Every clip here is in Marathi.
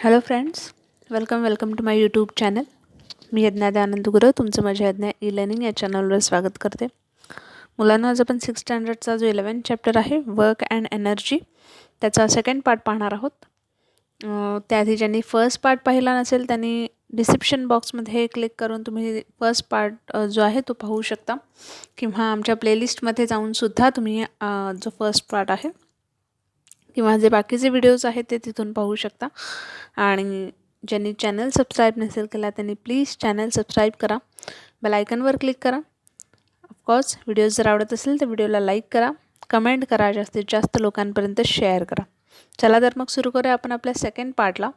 Hello friends, welcome to my YouTube channel. मी यज्ञा दयानंद गुरव तुमचं माझ्या यज्ञा ई लर्निंग या चॅनलवर स्वागत करते. मुलांना आज आपण 6th स्टँडर्डचा जो 11th चॅप्टर आहे वर्क अँड एनर्जी त्याचा सेकंड पार्ट पाहणार आहोत. त्याआधी ज्यांनी फर्स्ट पार्ट पाहिला नसेल त्यांनी डिस्क्रिप्शन बॉक्समध्ये क्लिक करून तुम्ही फर्स्ट पार्ट जो आहे तो पाहू शकता, किंवा आमच्या प्लेलिस्टमध्ये जाऊनसुद्धा तुम्ही जो फर्स्ट पार्ट आहे किंवा जे बाकीचे व्हिडिओज आहेत ते तिथून पाहू शकता. आणि ज्यांनी चॅनल सबस्क्राईब नसेल केला त्यांनी प्लीज चॅनल सबस्क्राईब करा, बेल आयकनवर क्लिक करा. ऑफकोर्स व्हिडिओज जर आवडत असेल तर व्हिडिओला लाईक करा, कमेंट करा, जास्तीत जास्त लोकांपर्यंत शेअर करा. चला तर मग सुरू करूया आपण आपल्या सेकंड पार्टला,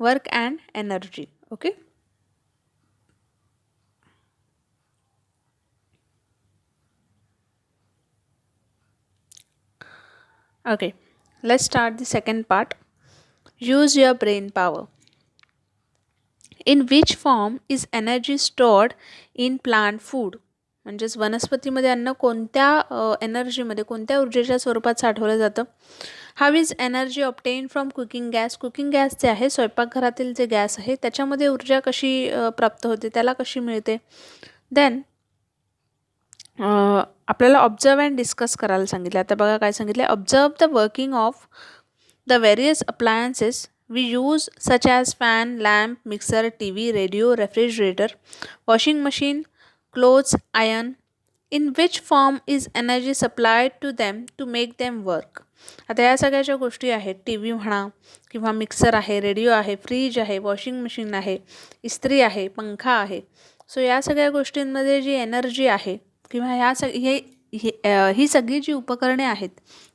work and energy. Okay, okay, let's start the second part. Use your brain power. In which form is energy stored in plant food? म्हणजेच वनस्पतीमध्ये अन्न कोणत्या एनर्जीमध्ये, कोणत्या ऊर्जेच्या स्वरूपात साठवलं जातं. How is energy obtain from cooking gas? Cooking gas जे आहे, स्वयंपाकघरातील जे गॅस आहे त्याच्यामध्ये ऊर्जा कशी प्राप्त होते, त्याला कशी मिळते. देन आपल्याला ऑब्झर्व अँड डिस्कस करायला सांगितलं. आता बघा काय सांगितलं, observe the working of the various appliances we use such as fan, lamp, mixer, TV, radio, refrigerator, washing machine, clothes, iron. In which form is energy supplied to them to make them work? आता या सगळ्या ज्या गोष्टी आहेत, टी व्ही म्हणा किंवा मिक्सर आहे, रेडिओ आहे, फ्रीज आहे, वॉशिंग मशीन आहे, इस्त्री आहे, पंखा आहे. सो या सगळ्या गोष्टींमध्ये जी एनर्जी आहे किंवा ही सगळी जी उपकरणे आहेत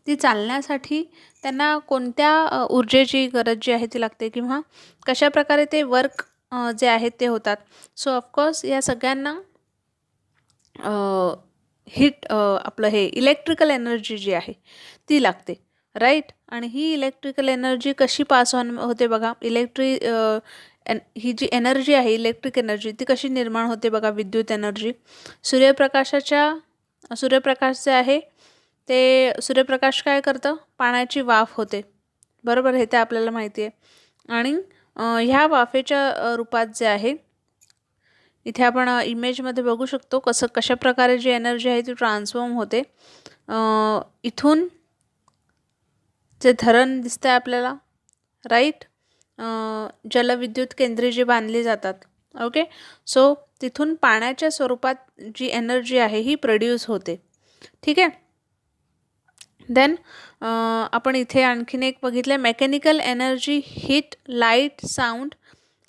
ती चालण्यासाठी त्यांना कोणत्या ऊर्जेची गरज जी आहे ती लागते, किंवा कशा प्रकारे ते वर्क जे आहेत ते होतात. सो ऑफकोर्स या सगळ्यांना आपलं हे इलेक्ट्रिकल एनर्जी जी आहे ती लागते, राईट. आणि ही इलेक्ट्रिकल एनर्जी कशी पास ऑन होते बघा, ही जी एनर्जी आहे इलेक्ट्रिक एनर्जी ती कशी निर्माण होते बघा, विद्युत एनर्जी. सूर्यप्रकाश जे आहे ते सूर्यप्रकाश काय करतं, पाण्याची वाफ होते, बरोबर, हे ते आपल्याला माहिती आहे. आणि ह्या वाफेच्या रूपात जे आहे इथे आपण इमेजमध्ये बघू शकतो कशा प्रकारे जी एनर्जी आहे ती ट्रान्सफॉर्म होते. इथून जे धरण दिसतंय आपल्याला, राईट, जलविद्युत केंद्रे जी बांधली जातात. ओके, सो तिथून पाण्याच्या स्वरूपात जी एनर्जी आहे ही प्रोड्यूस होते, ठीक आहे. देन आपण इथे आणखीन एक बघितलं, mechanical energy, heat, light, sound,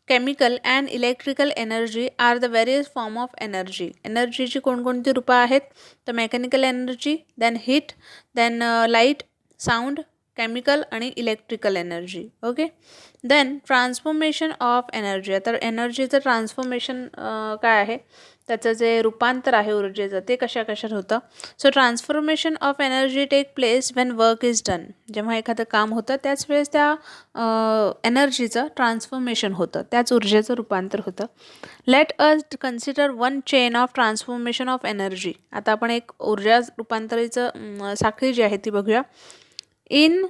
chemical and electrical energy are the various form of energy. एनर्जीची कोणकोणती रूपं आहेत, तर mechanical energy, then heat, then light, sound, chemical आणि electrical energy. Okay, then transformation of energy. आता एनर्जीचं ट्रान्सफॉर्मेशन काय आहे, त्याचं जे रूपांतर आहे ऊर्जेचं ते कशात होतं. So transformation of energy take place when work is done. जेव्हा एखादं काम होतं त्याच वेळेस त्या एनर्जीचं ट्रान्सफॉर्मेशन होतं, त्याच ऊर्जेचं रूपांतर होतं. Let us consider one chain of transformation of energy. आता आपण एक ऊर्जा रूपांतरीचं साखळी जी आहे ती बघूया. In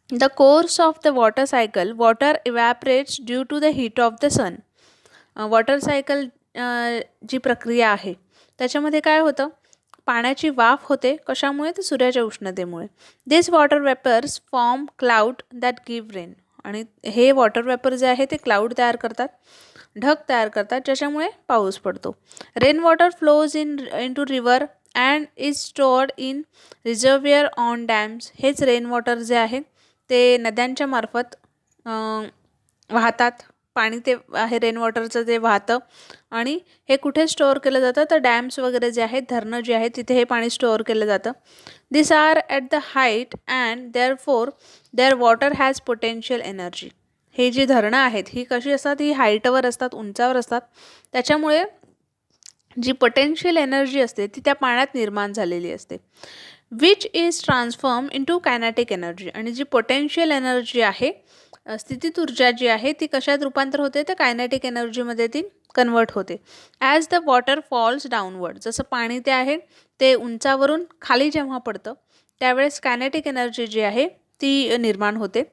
the course of the water cycle water evaporates due to the heat of the sun. Water cycle जी प्रक्रिया आहे त्याच्यामध्ये काय होतं, पाण्याची वाफ होते, कशामुळे, तर सूर्याच्या उष्णतेमुळे. This water vapours form cloud that give rain. आणि हे वॉटर वेपर जे आहे ते क्लाउड तयार करतात, ढग तयार करतात, ज्याच्यामुळे पाऊस पडतो. Rain water flows into river and is stored in reservoir on dams. हेच रेन वॉटर जे आहे ते नद्यांच्या मार्फत वाहतात, पाणी ते आहे रेन वॉटरचं जे वाहतं, आणि हे कुठे स्टोअर केलं जातं, तर डॅम्स वगैरे जे आहेत, धरणं जी आहेत तिथे हे पाणी स्टोअर केलं जातं. This are at the height and their water has potential energy. हे जी धरणं आहेत ही कशी असतात, ही हाईटवर असतात, उंचावर असतात, त्याच्यामुळे जी पोटेन्शियल एनर्जी असते ती त्या पाण्यात निर्माण झालेली असते. Which is transform into kinetic energy. आणि जी पोटेन्शियल एनर्जी आहे, स्थितीत ऊर्जा जी आहे ती कशात रूपांतर होते, तर कायनॅटिक एनर्जीमध्ये ती कन्वर्ट होते. As the water falls downward. जसं पाणी ते आहे ते उंचावरून खाली जेव्हा पडतं त्यावेळेस कायनॅटिक एनर्जी जी आहे ती निर्माण होते.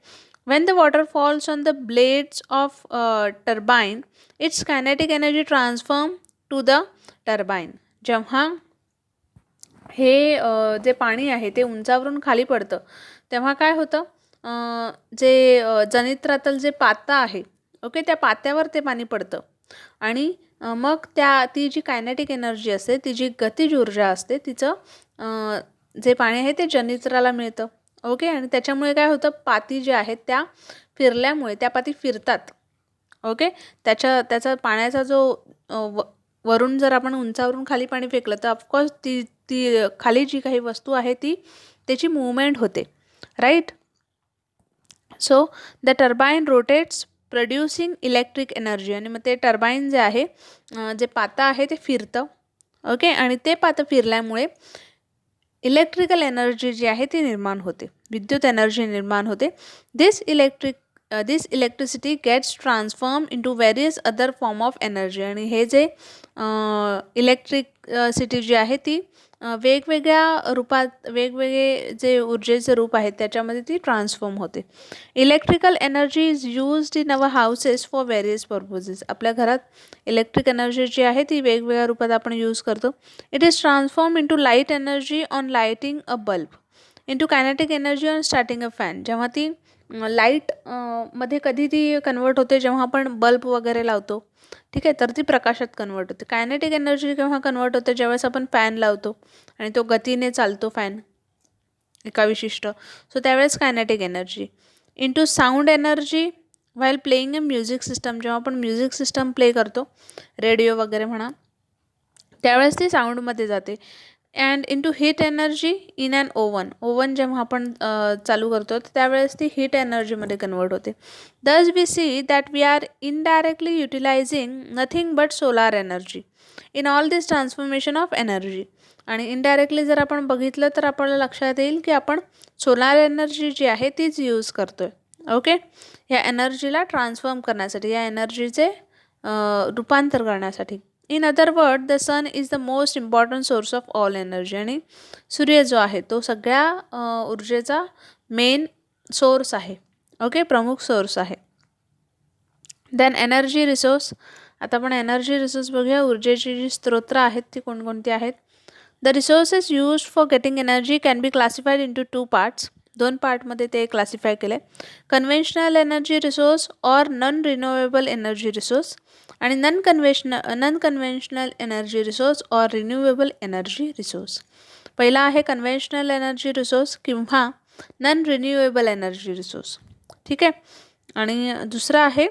When the water falls on the blades of turbine, its kinetic energy transform to the turbine. जेव्हा हे जे पाणी आहे ते उंचावरून खाली पडतं तेव्हा काय होतं, जे जनित्रातल जे पाता आहे, ओके, त्या पात्यावर ते पाणी पडतं आणि मग ती जी कायनेटिक एनर्जी असते, ती जी गतिज ऊर्जा असते, तिचं जे पाणी आहे ते जनित्राला मिळतं. ओके, आणि त्याच्यामुळे काय होतं, पाती ज्या आहेत त्या फिरल्यामुळे त्या पाती फिरतात. ओके, त्याचा पाण्याचा जो वरून जर आपण उंचावरून खाली पाणी फेकलं तर ऑफकोर्स ती ती खाली जी काही वस्तू आहे त्याची मूवमेंट होते, right. So the turbine rotates producing electric energy. आणि मग ते टर्बाईन जे आहे, जे पातं आहे ते फिरतं. ओके, आणि ते पातं फिरल्यामुळे इलेक्ट्रिकल एनर्जी जी आहे ती निर्माण होते, विद्युत एनर्जी निर्माण होते. This electricity gets transform into various other form of energy. आणि हे जे इलेक्ट्रिसिटी जी आहे ती वेगवेगळ्या रूपात, वेगवेगळे जे ऊर्जेचे रूप आहेत त्याच्यामध्ये ती ट्रान्सफॉर्म होते. Electrical energy is used in our houses for various purposes. आपल्या घरात इलेक्ट्रिक एनर्जी जी आहे ती वेगवेगळ्या रूपात आपण यूज करतो. It is transform into light energy on lighting a bulb, into kinetic energy on starting a fan. जेव्हा ती लाईट मध्ये कधी ती कन्वर्ट होते, जेव्हा आपण बल्ब वगैरे लावतो, ठीक आहे, तर ती प्रकाशात कन्वर्ट होते. कायनेटिक एनर्जी केव्हा कन्वर्ट होते, ज्यावेळेस आपण फॅन लावतो आणि तो गतीने चालतो फॅन एका विशिष्ट, सो त्यावेळेस kinetic energy. Into sound energy while playing a music system. जेव्हा आपण म्युझिक सिस्टम प्ले करतो, रेडिओ वगैरे म्हणा, त्यावेळेस ती साऊंडमध्ये जाते. And into heat energy in an oven जेव्हा आपण चालू करतो त्यावेळेस ती हीट एनर्जीमध्ये कन्वर्ट होते. Thus we see that we are indirectly utilising nothing but solar energy in all this transformation of energy. आणि इनडायरेक्टली जर आपण बघितलं तर आपल्याला लक्षात येईल की आपण सोलार एनर्जी जी आहे तीच यूज करतो आहे. ओके, ह्या एनर्जीला ट्रान्सफॉर्म करण्यासाठी, या एनर्जीचे रूपांतर करण्यासाठी. In other word, the sun is the most important source of all energy. आणि सूर्य जो आहे तो सगळ्या ऊर्जेचा मेन सोर्स आहे. ओके, प्रमुख सोर्स आहे. Then energy resource. आता आपण एनर्जी रिसोर्स बघूया. ऊर्जेची जी स्त्रोत्र आहेत ती कोणकोणती आहेत. The resources used for getting energy can be classified into 2 parts. 2 पार्टमध्ये ते क्लासिफाय केले. Conventional energy resource or non renewable energy resource, आणि non conventional energy resource or renewable energy resource. पहिला आहे कन्व्हेन्शनल एनर्जी रिसोर्स किंवा नॉन रिन्युएबल एनर्जी रिसोर्स, ठीक आहे. आणि दुसरा आहे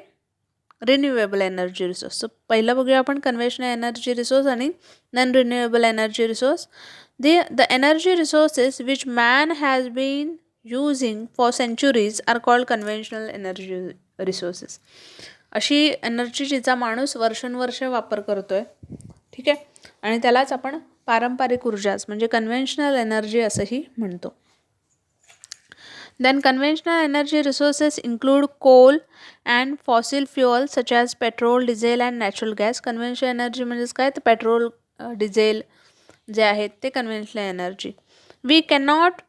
रिन्युएबल एनर्जी रिसोर्स. पहिलं बघूया आपण कन्व्हेन्शनल एनर्जी रिसोर्स आणि non renewable energy resource. The energy resources which man has been using for centuries are called conventional energy resources. अशी एनर्जी जिचा माणूस वर्षानुवर्ष वापर करतो आहे, ठीक आहे, आणि त्यालाच आपण पारंपरिक ऊर्जाच म्हणजे कन्व्हेन्शनल एनर्जी असंही म्हणतो. Then conventional energy resources include coal and fossil fuels such as petrol, diesel and natural gas. Conventional energy म्हणजेच काय, तर पेट्रोल, डिझेल जे आहेत ते conventional energy. We cannot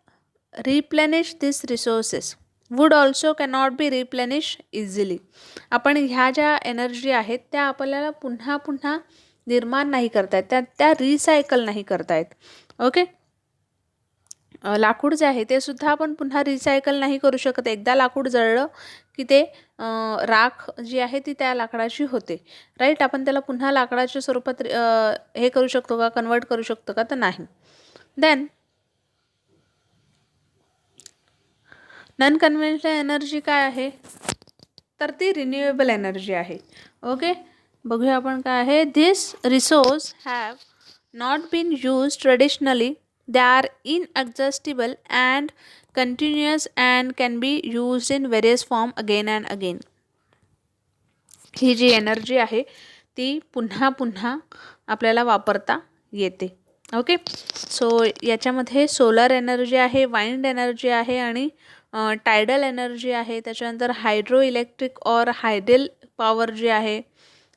replenish these resources. Wood also cannot be replenished easily. आपण ह्या ज्या एनर्जी आहेत त्या आपल्याला पुन्हा पुन्हा निर्माण नाही करता येत, त्या रिसायकल नाही करता येत. ओके, लाकूड जे आहे ते सुद्धा आपण पुन्हा रिसायकल नाही करू शकत. एकदा लाकूड जळलं की ते राख जी आहे ती त्या लाकडाची होते, राईट. आपण त्याला पुन्हा लाकडाच्या स्वरूपात हे करू शकतो का, कन्वर्ट करू शकतो का, तर नाही. देन नॉन कन्व्हेन्शनल एनर्जी काय आहे, तर ती रिन्युएबल एनर्जी आहे. ओके, बघूया आपण काय आहे. This resource have not been use traditionally. They are inexhaustible and continuous and can be used in various form again and again. ही जी एनर्जी आहे ती पुन्हा पुन्हा आपल्याला वापरता येते. ओके, सो याच्यामध्ये सोलर एनर्जी आहे, वाइंड एनर्जी आहे आणि टायडल एनर्जी आहे. त्याच्यानंतर hydro electric or hydel power जी आहे,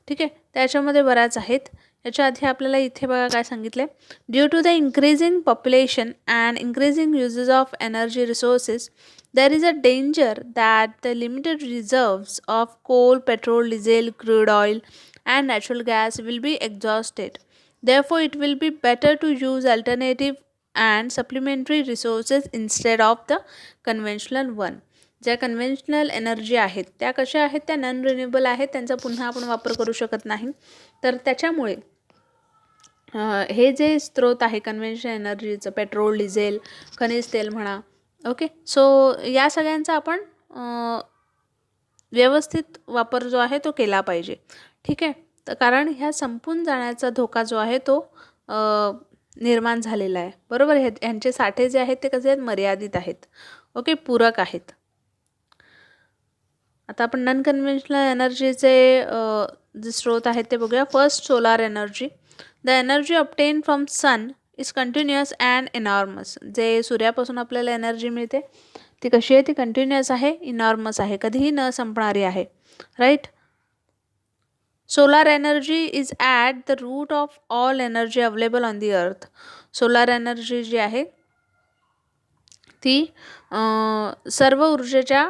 ठीक आहे, त्याच्यामध्ये बऱ्याच आहेत. याच्या आधी आपल्याला इथे बघा काय सांगितलं. Due to the increasing population and increasing uses of energy resources There is a danger that the limited reserves of coal, petrol, diesel, crude oil, and natural gas will be exhausted. Therefore, it will be better to use alternative and supplementary resources instead of the conventional one. ज्या कन्व्हेन्शनल एनर्जी आहेत त्या कशा आहेत, त्या नॉन रिन्युएबल आहेत, त्यांचा पुन्हा आपण वापर करू शकत नाही. तर त्याच्यामुळे हे जे स्रोत आहे कन्व्हेन्शनल एनर्जीचं, पेट्रोल, डिझेल, खनिज तेल म्हणा, ओके, सो या सगळ्यांचा आपण व्यवस्थित वापर जो आहे तो केला पाहिजे. ठीक आहे. तर कारण ह्या संपून जाण्याचा धोका जो आहे तो निर्माण झालेला आहे. बरोबर. ह्यांचे साठे जे आहेत ते कसे आहेत, मर्यादित आहेत. ओके, पूरक आहेत. आता आपण नॉन कन्व्हेन्शनल एनर्जीचे जे स्रोत आहेत ते बघूया. First, solar energy. The energy obtain from sun is continuous and enormous. जे सूर्यापासून आपल्याला एनर्जी मिळते ती कशी आहे, ती कंटिन्युअस आहे, इनॉर्मस आहे, कधीही न संपणारी आहे. Right. Solar energy is at the root of all energy available on the earth. Solar energy जी आहे ती सर्व ऊर्जेच्या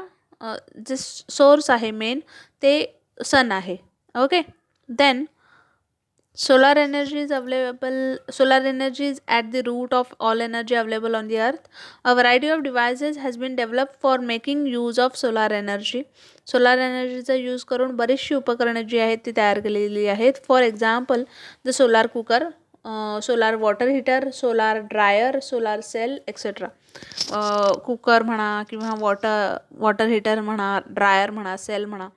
जे सोर्स आहे मेन ते सन आहे. Okay. Then solar energy is at the root of all energy available on the earth. A variety of devices has been developed for making use of solar energy. Solar एनर्जीचा यूज करून बरीचशी उपकरणे जी आहेत ती तयार केलेली आहेत. For example the solar cooker, solar water heater, solar dryer, solar cell etcetera. Cooker म्हणा किंवा वॉटर हीटर म्हणा, ड्रायर म्हणा, सेल म्हणा,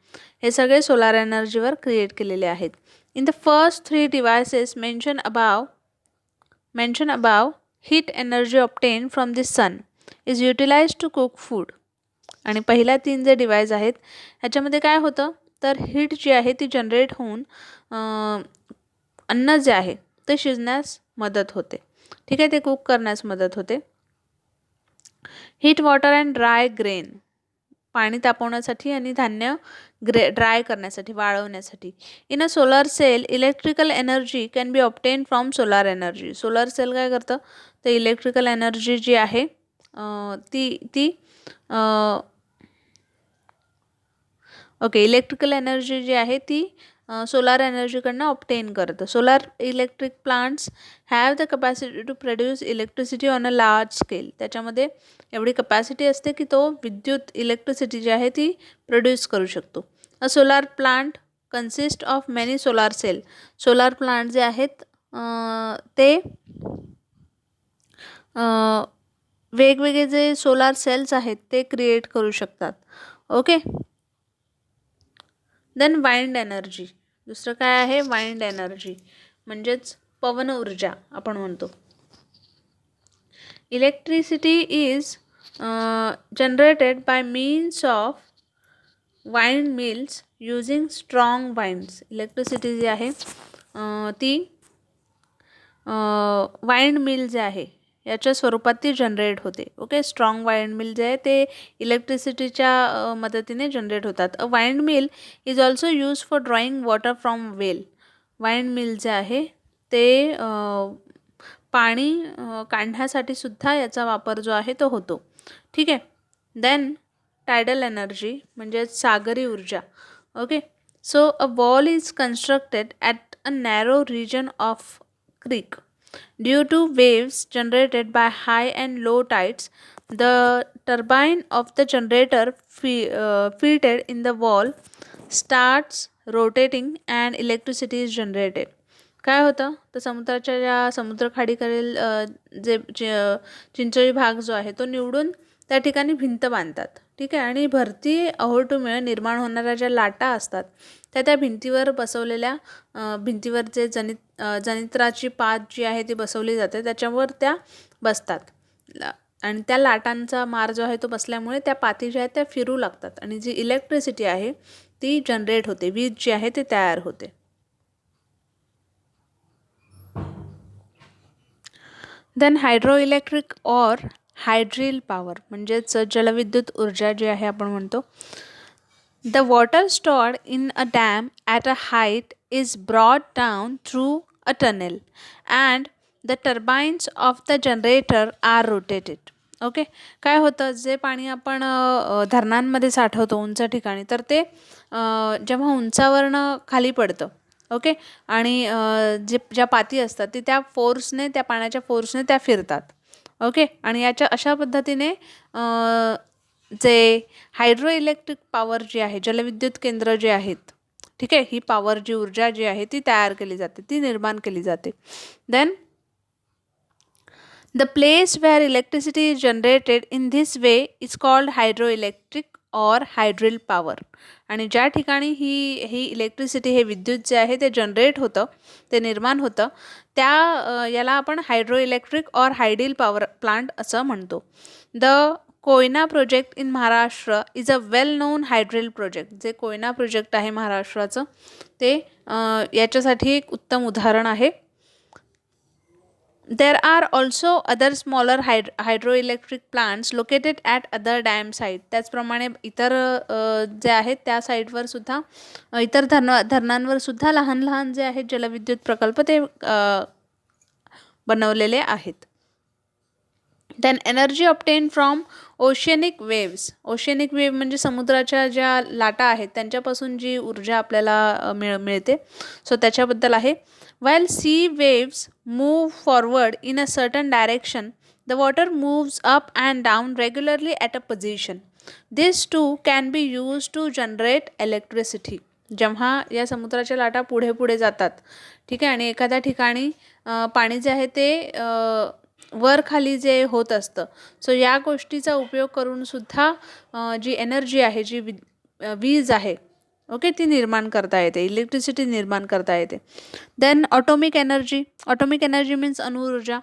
हे सगळे सोलार एनर्जीवर क्रिएट केलेले आहेत. In the first three devices mentioned above, heat energy obtained from the sun is utilized to cook food. आणि पहिल्या 3 जे डिव्हाइस आहेत ह्याच्यामध्ये काय होतं, तर हीट जी आहे ती जनरेट होऊन अन्न जे आहे ते शिजण्यास मदत होते. ठीक आहे, ते कुक करण्यास मदत होते. Heat water and dry grain, पाणी तापवण्यासाठी आणि धान्य ड्राय करण्यासाठी, वाळवण्यासाठी. In a solar cell electrical energy can be obtain from solar energy. Solar cell काय करतं, तर इलेक्ट्रिकल एनर्जी जी आहे ती ओके, इलेक्ट्रिकल एनर्जी जी आहे ती सोलार एनर्जीकडनं ऑब्टेन करतं. Solar electric plants have the capacity to produce electricity on a large scale. त्याच्यामध्ये एवढी कपॅसिटी असते की तो विद्युत इलेक्ट्रिसिटी जी आहे ती प्रोड्यूस करू शकतो. A solar plant consist of many solar cell. Solar plant जे आहेत ते वेगवेगळे जे सोलार सेल्स आहेत ते क्रिएट करू शकतात. ओके. Then wind energy. दुसरं काय आहे, वाइंड एनर्जी म्हणजेच पवन ऊर्जा आपण म्हणतो. Electricity is generated by means of wind mills using strong winds. Electricity जी आहे ती वाइंड मिल जे आहे याच्या स्वरूपात ती जनरेट होते. ओके. स्ट्रॉंग वाइंड मिल जे आहे ते इलेक्ट्रिसिटीच्या मदतीने जनरेट होतात. A wind mill is also use for drawing water from well. Wind mill जे आहे ते पाणी काढण्यासाठी सुद्धा याचा वापर जो आहे तो होतो. ठीक आहे. देन टायडल एनर्जी म्हणजेच सागरी ऊर्जा. Okay. So a wall is constructed at a narrow region of creek. Due to waves generated by high and low tides, the turbine of the generator fitted in the wall starts rotating and electricity is generated. काय होतं, तर समुद्राच्या ज्या समुद्रखाडीकडील जे चिंचोळी भाग जो आहे तो निवडून त्या ठिकाणी भिंत बांधतात. ठीक आहे. आणि भरती अहोटुमुळे निर्माण होणाऱ्या ज्या लाटा असतात त्या भिंतीवर बसवलेल्या भिंतीवर जे जनित्राची पात जी आहे ती बसवली जाते त्याच्यावर त्या बसतात आणि त्या लाटांचा मार जो आहे तो बसल्यामुळे त्या पाती ज्या आहेत त्या फिरू लागतात आणि जी इलेक्ट्रिसिटी आहे ती जनरेट होते, वीज जी आहे ती तयार होते. Then hydro electric or hydel power म्हणजेच जलविद्युत ऊर्जा जी आहे आपण म्हणतो. The water stored in a dam at a height is brought down through a tunnel and the turbines of the generator are rotated. Okay. काय होतं, जे पाणी आपण धरणांमध्ये साठवतो उंच ठिकाणी, तर ते जेव्हा उंचावरनं खाली पडतं, ओके, आणि ज्या पाती असतात ते त्या फोर्सने, त्या पाण्याच्या फोर्सने त्या फिरतात. ओके. आणि याच्या अशा पद्धतीने जे हायड्रो इलेक्ट्रिक पॉवर जी आहे, जलविद्युत केंद्र जे आहेत, ठीक आहे, ही पॉवर, जी ऊर्जा जी आहे ती तयार केली जाते, ती निर्माण केली जाते. Then the place where electricity is generated in this way is called hydroelectric or hydril power. आणि ज्या ठिकाणी ही इलेक्ट्रिसिटी, हे विद्युत जे आहे ते जनरेट होतं, ते निर्माण होतं, याला आपण हायड्रो इलेक्ट्रिक और हायडिल पॉवर प्लांट असं म्हणतो. The Koyna project in Maharashtra is a well known hydel project. जे कोयना प्रोजेक्ट आहे महाराष्ट्राचं, ते याच्यासाठी एक उत्तम उदाहरण आहे. There are also other smaller hydroelectric plants located at other dam site. त्याचप्रमाणे इतर जे आहेत त्या साईटवर सुद्धा, इतर धरणांवर सुद्धा लहान लहान जे आहेत जलविद्युत प्रकल्प ते बनवलेले आहेत. Then energy obtain from oceanic waves. Oceanic wave म्हणजे समुद्राच्या ज्या लाटा आहेत त्यांच्यापासून जी ऊर्जा आपल्याला मिळते, सो त्याच्याबद्दल आहे. While sea waves move forward in a certain direction, the water moves up and down regularly at a position. This too can be used to generate electricity. जेव्हा या समुद्राच्या लाटा पुढे पुढे जातात, ठीक आहे, आणि एखाद्या ठिकाणी पाणी जे आहे ते वर खाली जे होत असतं, सो या गोष्टीचा उपयोग करून सुद्धा जी एनर्जी आहे, जी वीज आहे, ओके, ती निर्माण करता येते, इलेक्ट्रिसिटी निर्माण करता येते. Then atomic energy. Atomic energy means अणुऊर्जा.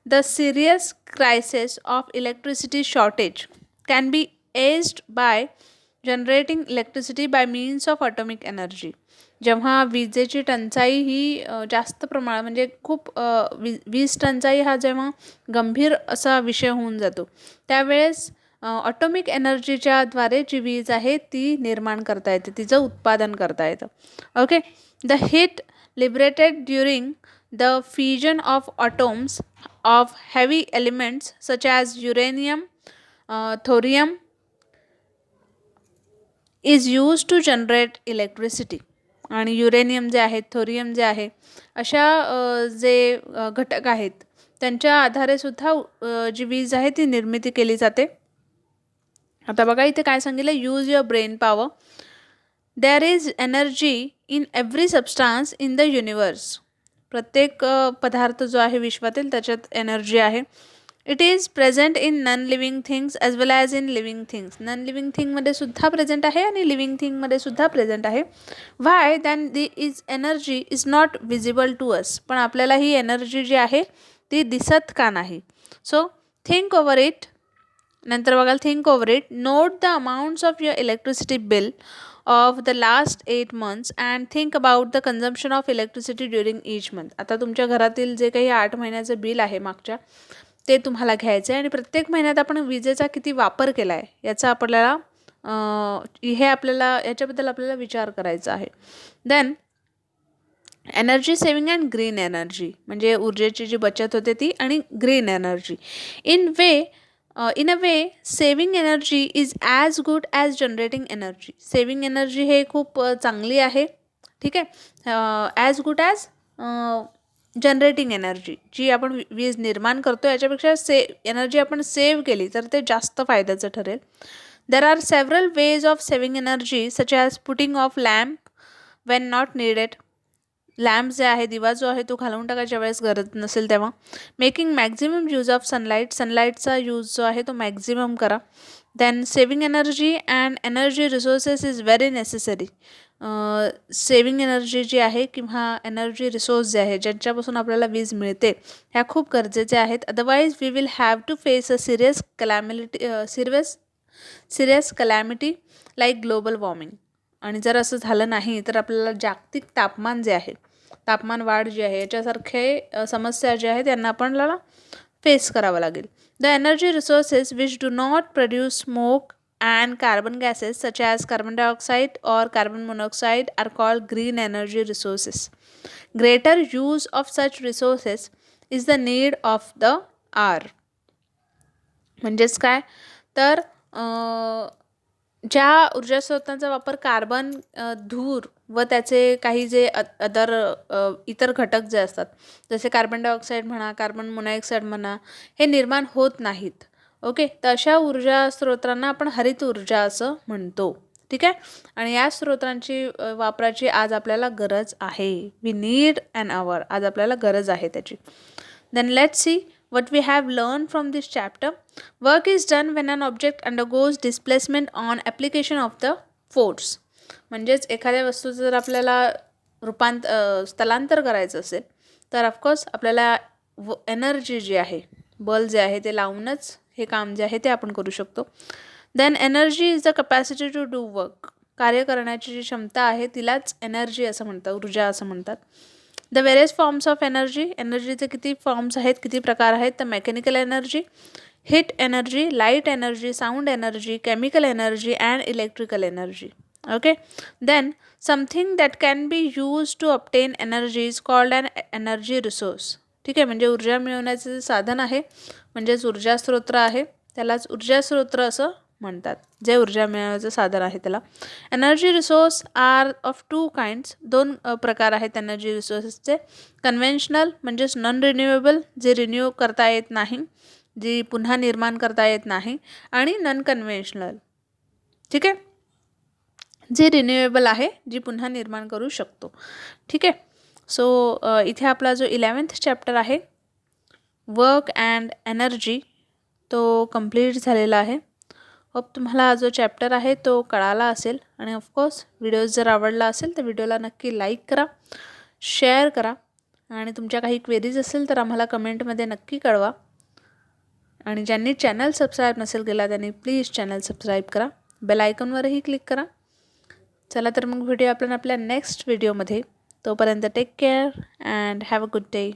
The serious crisis of electricity shortage can be eased by generating electricity by means of atomic energy. जेव्हा विजेची टंचाई ही जास्त प्रमाणात, म्हणजे खूप वीज टंचाई हा जेव्हा गंभीर असा विषय होऊन जातो, त्यावेळेस ऑटोमिक एनर्जीच्या द्वारे जी वीज आहे ती निर्माण करता येते, तिचं उत्पादन करता येतं. Okay. The heat liberated during the fusion of atoms of heavy elements such as uranium, thorium is used to generate electricity. आणि युरेनियम जे आहे, थोरियम जे आहे, अशा जे घटक आहेत त्यांच्या आधारे सुद्धा जी वीज आहे ती निर्मिती केली जाते. आता बघा इथे काय सांगितलं, use your brain power. There is energy in every substance in the universe. प्रत्येक पदार्थ जो आहे विश्वातील त्याच्यात एनर्जी आहे. It is present in non living things as well as in living things. Non living थिंगमध्ये सुद्धा प्रेझेंट आहे आणि लिव्हिंग थिंगमध्ये सुद्धा प्रेझेंट आहे. Why then the is energy is not visible to us. पण आपल्याला ही एनर्जी जी आहे ती दिसत का नाही. So think over it. नंतर बघाल, think over it. Note the amounts of your electricity bill of the last 8 months and think about the consumption of electricity during each month. आता तुमच्या घरातील जे काही 8 महिन्याचं बिल आहे मागच्या, ते तुम्हाला घ्यायचं आहे आणि प्रत्येक महिन्यात आपण विजेचा किती वापर केला आहे याचा आपल्याला याच्याबद्दल आपल्याला विचार करायचा आहे. Then energy saving and green energy, म्हणजे ऊर्जेची जी बचत होते ती, आणि green energy. In a way, saving energy is as good as generating energy. Saving energy हे खूप चांगली आहे, ठीक आहे, as good as generating energy. जी आपण वीज निर्माण करतो याच्यापेक्षा एनर्जी आपण सेव्ह केली तर ते जास्त फायद्याचं ठरेल. There are several ways of saving energy such as putting of lamp Wien not needed. Lamp जे आहे, दिवा जो आहे तो घालवून टाकायच्या वेळेस गरज नसेल तेव्हा. Making maximum use of sunlight. सनलाईटचा यूज जो आहे तो मॅक्झिमम करा. Then saving energy and energy resources is very necessary. Saving energy जी आहे किंवा एनर्जी रिसोर्स जे आहे ज्यांच्यापासून आपल्याला वीज मिळते ह्या खूप गरजेच्या आहेत. Otherwise we will have to face a serious calamity like global warming. आणि जर असं झालं नाही तर आपल्याला जागतिक तापमान जे आहे, तापमान वाढ जी आहे, याच्यासारखे समस्या ज्या आहेत त्यांना आपल्याला फेस करावं लागेल. The energy resources which do not produce smoke and carbon gases such as carbon dioxide or carbon monoxide are called green energy resources. Greater use of such resources is the need of the hour. म्हणजेच काय तर ज्या ऊर्जा स्रोतांचा वापर कार्बन, धूर व त्याचे काही जे इतर घटक जे असतात, जसे कार्बन डायऑक्साईड म्हणा, कार्बन मोनॉक्साईड म्हणा, हे निर्माण होत नाहीत. ओके, तर अशा ऊर्जा स्रोतांना आपण हरित ऊर्जा असं म्हणतो. ठीक आहे. आणि या स्रोतांची वापराची आज आपल्याला गरज आहे. We need an hour. आज आपल्याला गरज आहे त्याची. Then let's see what we have learned from this chapter. Work is done when an object undergoes displacement on application of the force. म्हणजेच एखाद्या वस्तूचं जर आपल्याला स्थलांतर करायचं असेल तर ऑफकोर्स आपल्याला एनर्जी जी आहे, बल जे आहे ते लावूनच हे काम जे आहे ते आपण करू शकतो. Then energy is the capacity to do work. कार्य करण्याची जी क्षमता आहे तिलाच एनर्जी असं म्हणतात, ऊर्जा असं म्हणतात. The various forms of energy. एनर्जीचे किती फॉर्म्स आहेत, किती प्रकार आहेत, तर mechanical energy, heat energy, light energy, sound energy, chemical energy and electrical energy. Okay. Then something that can be use to obtain energy is called an energy resource. ठीक आहे, म्हणजे ऊर्जा मिळवण्याचे जे साधन आहे म्हणजेच ऊर्जा स्रोत आहे त्यालाच ऊर्जा स्रोत असं म्हणतात. जे ऊर्जा मिळवण्याचं साधन आहे त्याला. Energy resource are of two kinds. दोन प्रकार आहेत एनर्जी रिसोर्सेसचे. कन्व्हेन्शनल म्हणजेच नॉन रिन्युएबल, जे रिन्यू करता येत नाही, जी पुन्हा निर्माण करता येत नाही. आणि नॉन कन्व्हेन्शनल, ठीक आहे, जे रिन्युएबल आहे, जी पुन्हा निर्माण करू शकतो. ठीक आहे. सो इथे आपला जो 11th चॅप्टर आहे वर्क अँड एनर्जी तो कंप्लीट झालेला आहे. होप तुम्हाला हा जो चॅप्टर आहे तो कळाला असेल. आणि ऑफकोर्स व्हिडिओ जर आवडला असेल तर व्हिडिओला नक्की लाईक करा, शेअर करा. आणि तुमच्या काही क्वेरीज असेल तर आम्हाला कमेंटमध्ये नक्की कळवा. आणि ज्यांनी चॅनल सबस्क्राईब नसेल केला त्यांनी प्लीज चॅनल सबस्क्राईब करा. बेल आयकॉनवरही क्लिक करा. चला तर मग भेटूया आपण आपल्या नेक्स्ट व्हिडिओमध्ये. तोपर्यंत take care and have a good day.